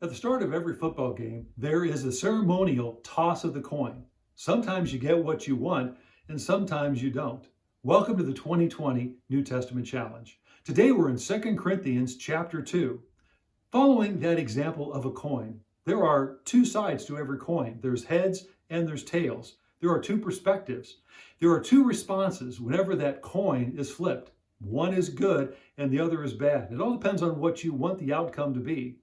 At the start of every football game, there is a ceremonial toss of the coin. Sometimes you get what you want, and sometimes you don't. Welcome to the 2020 New Testament Challenge. Today we're in 2 Corinthians chapter 2. Following that example of a coin, there are two sides to every coin. There's heads and there's tails. There are two perspectives. There are two responses whenever that coin is flipped. One is good and the other is bad. It all depends on what you want the outcome to be.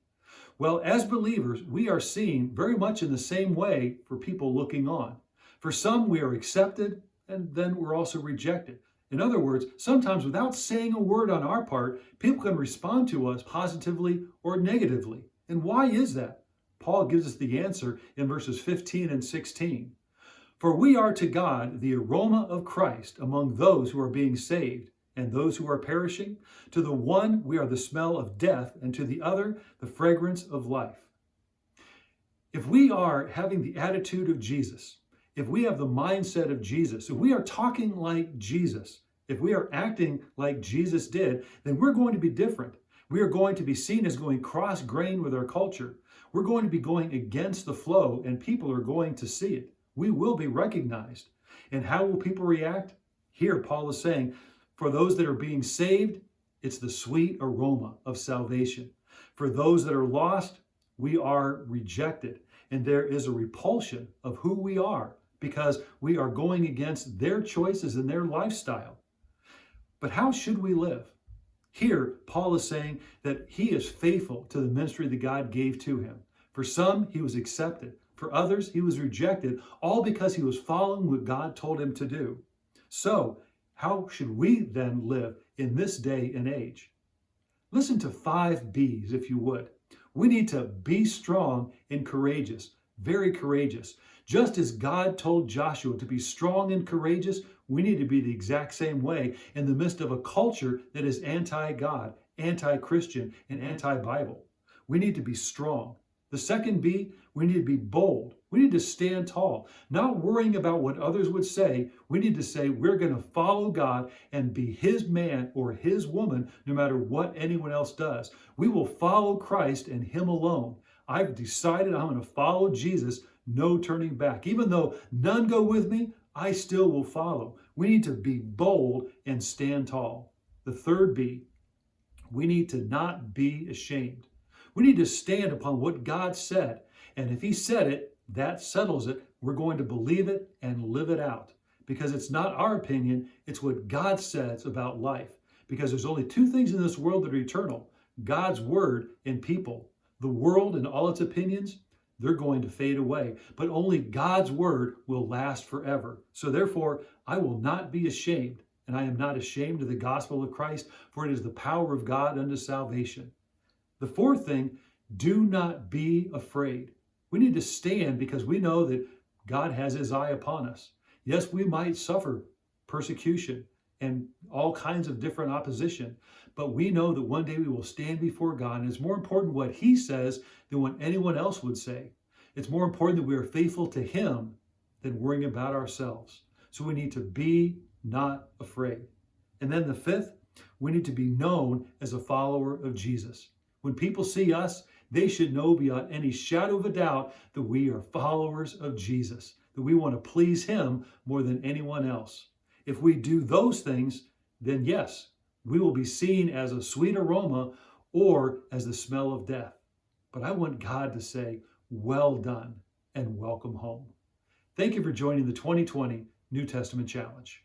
Well, as believers, we are seen very much in the same way for people looking on. For some, we are accepted, and then we're also rejected. In other words, sometimes without saying a word on our part, people can respond to us positively or negatively. And why is that? Paul gives us the answer in verses 15 and 16. For we are to God the aroma of Christ among those who are being saved and those who are perishing. To the one we are the smell of death, and to the other the fragrance of life. If we are having the attitude of Jesus, if we have the mindset of Jesus, if we are talking like Jesus, if we are acting like Jesus did, then we're going to be different. We are going to be seen as going cross-grain with our culture. We're going to be going against the flow, and people are going to see it. We will be recognized. And how will people react? Here, Paul is saying, for those that are being saved, it's the sweet aroma of salvation. For those that are lost, we are rejected. And there is a repulsion of who we are because we are going against their choices and their lifestyle. But how should we live? Here, Paul is saying that he is faithful to the ministry that God gave to him. For some, he was accepted. For others, he was rejected, all because he was following what God told him to do. So, how should we then live in this day and age? Listen to 5 B's, if you would. We need to be strong and courageous, very courageous. Just as God told Joshua to be strong and courageous, we need to be the exact same way in the midst of a culture that is anti-God, anti-Christian, and anti-Bible. We need to be strong. The second B, we need to be bold. We need to stand tall, not worrying about what others would say. We need to say we're going to follow God and be his man or his woman no matter what anyone else does. We will follow Christ and him alone. I've decided I'm going to follow Jesus, no turning back. Even though none go with me, I still will follow. We need to be bold and stand tall. The third B, we need to not be ashamed. We need to stand upon what God said. And if he said it, that settles it. We're going to believe it and live it out. Because it's not our opinion, it's what God says about life. Because there's only two things in this world that are eternal: God's word and people. The world and all its opinions, they're going to fade away. But only God's word will last forever. So therefore, I will not be ashamed. And I am not ashamed of the gospel of Christ, for it is the power of God unto salvation. The fourth thing, do not be afraid. We need to stand because we know that God has his eye upon us. Yes, we might suffer persecution and all kinds of different opposition, but we know that one day we will stand before God, and it's more important what he says than what anyone else would say. It's more important that we are faithful to him than worrying about ourselves. So we need to be not afraid. And then the fifth, we need to be known as a follower of Jesus. When people see us, they should know beyond any shadow of a doubt that we are followers of Jesus, that we want to please him more than anyone else. If we do those things, then yes, we will be seen as a sweet aroma or as the smell of death. But I want God to say, well done and welcome home. Thank you for joining the 2020 New Testament Challenge.